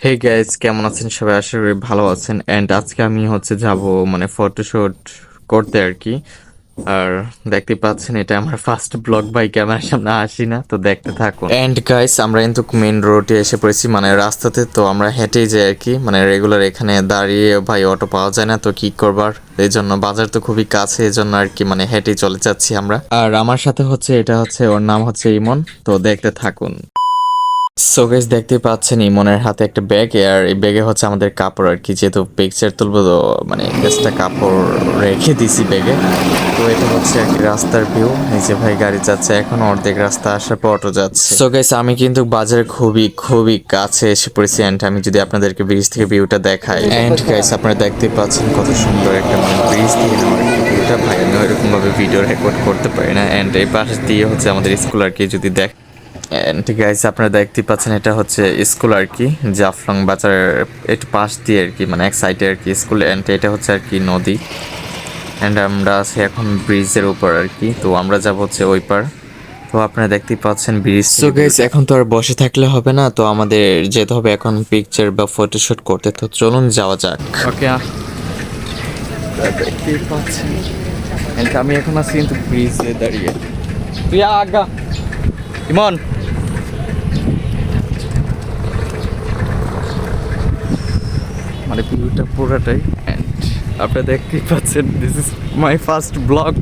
Hey guys, কেমন আছেন সবাই? আশা করি ভালো আছেন। এন্ড আজকে আমি যাব মানে ফটোশুট করতে আর কি। আর দেখতে পাচ্ছেন এটা আমার ফার্স্ট ব্লগ, বাই ক্যামেরার সামনে আসি না, তো দেখতে থাকুন। এন্ড গাইস, আমরা কিন্তু মেইন রোডে এসে পড়েছি, মানে রাস্তাতে। তো আমরা হেঁটেই যাই আর কি, মানে রেগুলার এখানে দাঁড়িয়ে ভাই অটো পাওয়া যায় না, তো কি করবার, এই জন্য বাজার তো খুবই কাছে, এই জন্য আর কি মানে হেঁটেই চলে যাচ্ছি আমরা। আর আমার সাথে এটা হচ্ছে, ওর নাম হচ্ছে ইমন। তো দেখতে থাকুন। সো গাইস, দেখতেই পাচ্ছেন ইমনের হাতে একটা ব্যাগ, আর এই ব্যাগে হচ্ছে আমাদের কাপড় আর কি, যেহেতু পিকচার তুলবো তো মানে এক্সট্রা কাপড় রেখে দিছি ব্যাগে। তো এটা হচ্ছে আর কি রাস্তার ভিউ। এই যে ভাই গাড়ি যাচ্ছে, এখন অর্ধেক রাস্তা আসার পর অটো যাচ্ছে। সো গাইস, আমি কিন্তু বাজারে খুবই খুবই কাছে এসে পড়েছি। এন্ড আমি যদি আপনাদেরকে ব্রিজ থেকে ভিউটা দেখাই, এন্ড গাইস আপনারা দেখতেই পাচ্ছেন কত সুন্দর একটা মানে ব্রিজ থেকে নেওয়ার ভিউটা। ভাই আমি ওইরকম ভাবে ভিডিও রেকর্ড করতে পারি না। এন্ড এই পাশ দিয়ে হচ্ছে আমাদের স্কুল আর কি, যদি দেখ। ঠিক আছে, আপনারা দেখতে পাচ্ছেন এটা হচ্ছে স্কুল আর কি, জাফলং বাজারের একটু পাশ দিয়ে আর কি, মানে এক সাইডে আর কি স্কুল। এন্ড এটা হচ্ছে আর কি নদী। এন্ড আমরা আছি এখন ব্রিজের উপর আর কি, তো আমরা যাব হচ্ছে ওই পার। তো আপনারা দেখতেই পাচ্ছেন ব্রিজ। সো গাইস, এখন তো আর বসে থাকলে হবে না, তো আমাদের যেতে হবে এখন পিকচার বা ফটোশুট করতে। তো চলুন যাওয়া যাক। ওকে, দেখতেই পাচ্ছেন আমি এখন আছি কিন্তু ব্রিজে দাঁড়িয়ে। প্রিয়া আগা ইমন, মানে ভিউটা পুরোটাই। অ্যান্ড আপনারা দেখতেই পাচ্ছেন, this is my first blog.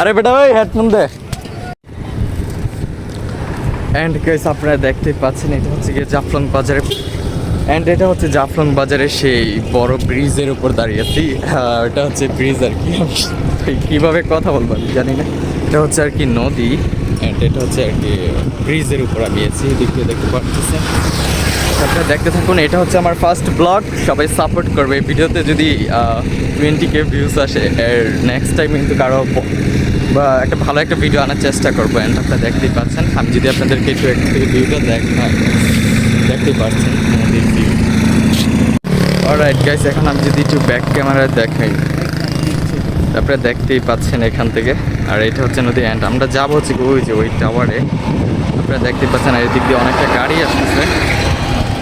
আরে বেটা ভাই হেডফোন দে। অ্যান্ড গাইস, আপনারা দেখতেই পাচ্ছেন এটা হচ্ছে গিয়ে জাফলং বাজারে। অ্যান্ড এটা হচ্ছে জাফলং বাজারে সেই বড় ব্রিজের উপর দাঁড়িয়ে আছি। এটা হচ্ছে ব্রিজ আর কি, কীভাবে কথা বলবো আমি জানি না। এটা হচ্ছে আর কি নদী। অ্যান্ড এটা হচ্ছে আর কি ব্রিজের উপর আমি আছি, এদিক দিয়ে দেখতে পাচ্ছেন। আপনারা দেখতে থাকুন, এটা হচ্ছে আমার ফার্স্ট ব্লগ। সবাই সাপোর্ট করবে এই ভিডিওতে। যদি 20K ভিউজ আসে, এর নেক্সট টাইম কিন্তু কারো বা একটা ভালো একটা ভিডিও আনার চেষ্টা করবো। অ্যান্ড আপনারা দেখতেই পাচ্ছেন, আমি যদি আপনাদেরকে একটু ভিউটা দেখাই, দেখতেই পাচ্ছেন নদীর ভিউ। অলরাইট গাইস, এখন আমি যদি একটু ব্যাক ক্যামেরায় দেখাই, আপনারা দেখতেই পাচ্ছেন এখান থেকে। আর এটা হচ্ছে নদী। অ্যান্ড আমরা যাবো হচ্ছে ওই যে ওই টাওয়ারে, আপনারা দেখতেই পাচ্ছেন। আর এদিক দিয়ে অনেকটা গাড়ি আসতেছে।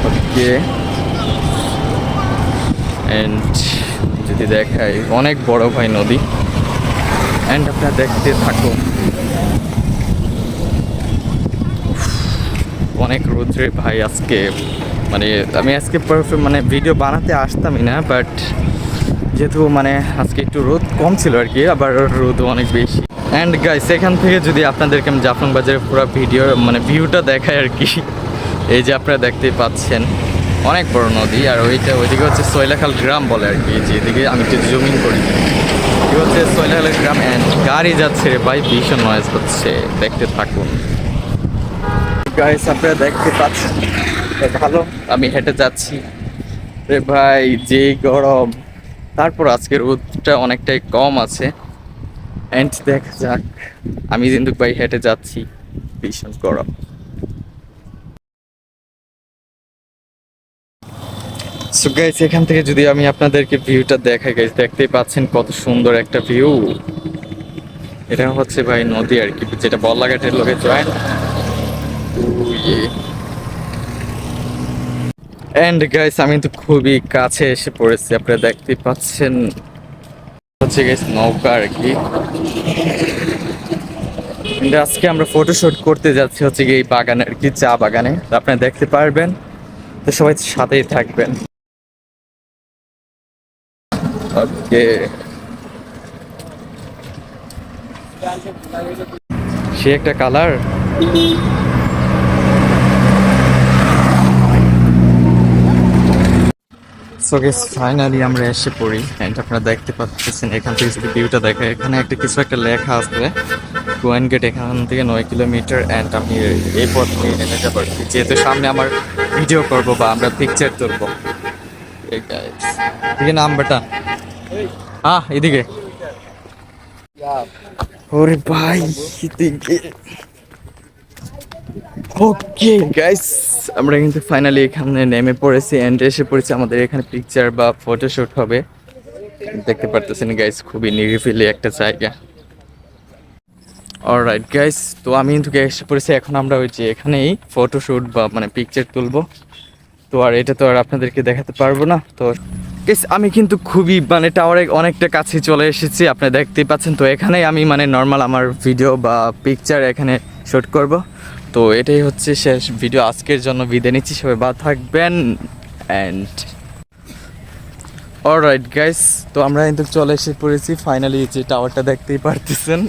ওকে, অ্যান্ড যদি দেখাই, অনেক বড় ভাই নদী। অ্যান্ড আপনারা দেখতে থাকুন। অনেক রোদ্রে ভাই আজকে, মানে আমি আজকে পারফেক্ট মানে ভিডিও বানাতে আসতামই না, বাট যেহেতু মানে আজকে একটু রোদ কম ছিল আর কি, আবার রোদও অনেক বেশি। অ্যান্ড গাইস, এখান থেকে যদি আপনাদেরকে আমি জাফলং বাজারের পুরো ভিডিও মানে ভিউটা দেখাই আর কি, এই যে আপনারা দেখতেই পাচ্ছেন অনেক বড় নদী। আর ওইদিকে হচ্ছে সয়লাখাল গ্রাম বলে আর কি, যেদিকে আমি একটু জুমিং করি, কি হচ্ছে সয়লাখাল গ্রাম। অ্যান্ড গাড়ি যাচ্ছে রে ভাই, ভীষণ নয়েজ হচ্ছে, দেখতে থাকুন। গাইস, আপনারা দেখতে পাচ্ছেন ভালো, আমি হেঁটে যাচ্ছি রে ভাই, যে গরম। তারপর আজকে রোদটা অনেকটাই কম আছে। অ্যান্ড দেখা যাক, আমি কিন্তু ভাই হেঁটে যাচ্ছি, ভীষণ গরম। সো গাইস, এখান থেকে যদি আমি আপনাদেরকে ভিউটা দেখাই, গাইস দেখতেই পাচ্ছেন কত সুন্দর একটা ভিউ। এটা হচ্ছে ভাই নদী আর কি, যেটা বল্লাঘাটের লোকে জয়েন। এন্ড গাইস, আমি তো খুবই কাছে এসে পড়েছি, আপনারা দেখতেই পাচ্ছেন হচ্ছে গাইস নৌকা আর কি। আজকে আমরা ফটোশুট করতে যাচ্ছি হচ্ছে কি এই বাগানে আর কি, চা বাগানে। তো আপনারা দেখতে পারবেন, তো সবাই সাথেই থাকবেন। ওকে, সে একটা কালার। সো গাইস, ফাইনালি আমরা এসে পড়ি। এন্ড আপনারা দেখতে পাচ্ছেন, এখান থেকে যদি ভিউটা দেখায়, এখানে একটা কিছু একটা লেখা আছে, গোয়েন গেট এখান থেকে 9 কিলোমিটার। অ্যান্ড আমি এই পথ নিয়ে যেতে পারছি, যেহেতু সামনে আমার ভিডিও করব বা আমরা পিকচার তুলবো। এদিকে নাম বেটা, এদিকে। ওরে ভাই, এদিকে। ওকে গাইস, আমরা কিন্তু ফাইনালি এখানে নেমে পড়েছি। এন্ড এসে পড়েছি, আমাদের এখানে পিকচার বা ফটোশুট হবে। দেখতে পারতেছেন গাইস, খুবই নিরিবিলি একটা জায়গা। অলরাইট গাইস, তো আমি কিন্তু এসে পড়েছি, এখন আমরা ওই যে এখানেই ফটোশুট বা মানে পিকচার তুলবো। তো আর এটা তো আর আপনাদেরকে দেখাতে পারবো না। তো guys, আমি কিন্তু খুবই মানে টাওয়ারে অনেকটা কাছে চলে এসেছি, আপনি দেখতেই পাচ্ছেন। তো এখানেই আমি মানে নর্মাল আমার ভিডিও বা পিকচার এখানে শ্যুট করব। তো এটাই হচ্ছে শেষ ভিডিও, আজকের জন্য বিদায় নিচ্ছি, সবাই ভালো থাকবেন অ্যান্ড অলরাইট গাইস, তো আমরা কিন্তু চলে এসে পড়েছি ফাইনালি, যে টাওয়ারটা দেখতেই পারতেছেন।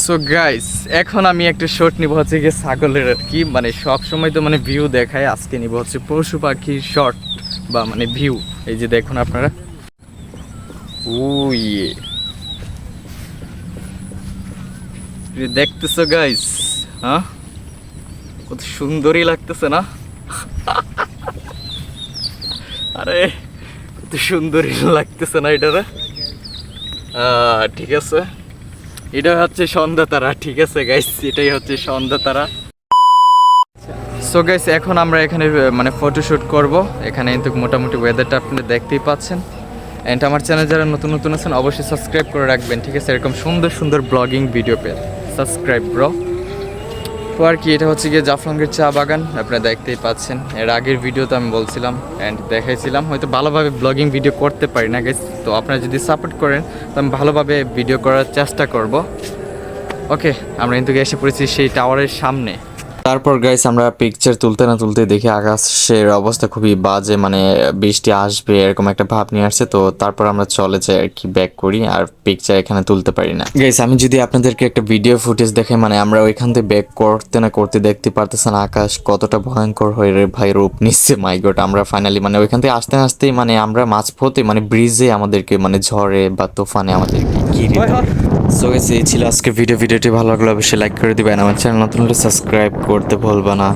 সো গাইস, এখন আমি একটা শট নিব হচ্ছে গিয়ে ছাগলের আর কি, মানে সব সময় তো মানে ভিউ দেখায়, আজকে নিব হচ্ছে পশু পাখির শট বা মানে ভিউ। এই যে দেখুন আপনারা, ওই দেখতেছো গাইস, হ্যাঁ কত সুন্দরই লাগতেছে না? আরে কত সুন্দরই লাগতেছে না এটারে? ঠিক আছে, এটা হচ্ছে সন্ধ্যা তারা, ঠিক আছে গাইস, এটাই হচ্ছে সন্ধ্যা তারা। সো গাইস, এখন আমরা এখানে মানে ফটোশ্যুট করব। এখানে কিন্তু মোটামুটি ওয়েদারটা আপনারা দেখতেই পাচ্ছেন। অ্যান্ড আমার চ্যানেল যারা নতুন নতুন আছেন অবশ্যই সাবস্ক্রাইব করে রাখবেন, ঠিক আছে? এরকম সুন্দর সুন্দর ব্লগিং ভিডিও পেয়ে সাবস্ক্রাইব ব্রো। তো আর কি, এটা হচ্ছে গিয়ে জাফলংয়ের চা বাগান, আপনারা দেখতেই পাচ্ছেন। এর আগের ভিডিওতে আমি বলছিলাম অ্যান্ড দেখাইছিলাম, হয়তো ভালোভাবে ব্লগিং ভিডিও করতে পারি না গাইস, তো আপনারা যদি সাপোর্ট করেন তো আমি ভালোভাবে ভিডিও করার চেষ্টা করব। ওকে, আমরা কিন্তু এসে পড়েছি সেই টাওয়ারের সামনে। তারপর গাইস, আমরা পিকচার তুলতে না তুলতে দেখি আকাশের অবস্থা খুবই বাজে, মানে বৃষ্টি আসবে এরকম একটা ভাব নিয়ে আসছে। তো তারপর আমরা চলে যাই আর কি, ব্যাক করি, আর পিকচার এখানে তুলতে পারি না। গাইস, আমি যদি আপনাদেরকে একটা ভিডিও ফুটেজ দেখে, মানে আমরা ওইখান থেকে ব্যাক করতে না করতে দেখতে পারতেছেন আকাশ কতটা ভয়ঙ্কর হয়ে রে ভাই রূপ নিচ্ছে। মাই গড, আমরা ফাইনালি মানে ওইখান থেকে আসতে আসতেই মানে আমরা মাঝপথে মানে ব্রিজে আমাদেরকে মানে ঝড়ে বা তুফানে আমাদেরকে ঘিরে। সো গাইস, এই ছিল আজকে ভিডিওটি ভালো লাগলে অবশ্যই লাইক করে দিবেন, আমার চ্যানেল নতুন হলে সাবস্ক্রাইব করতে ভুলবা না।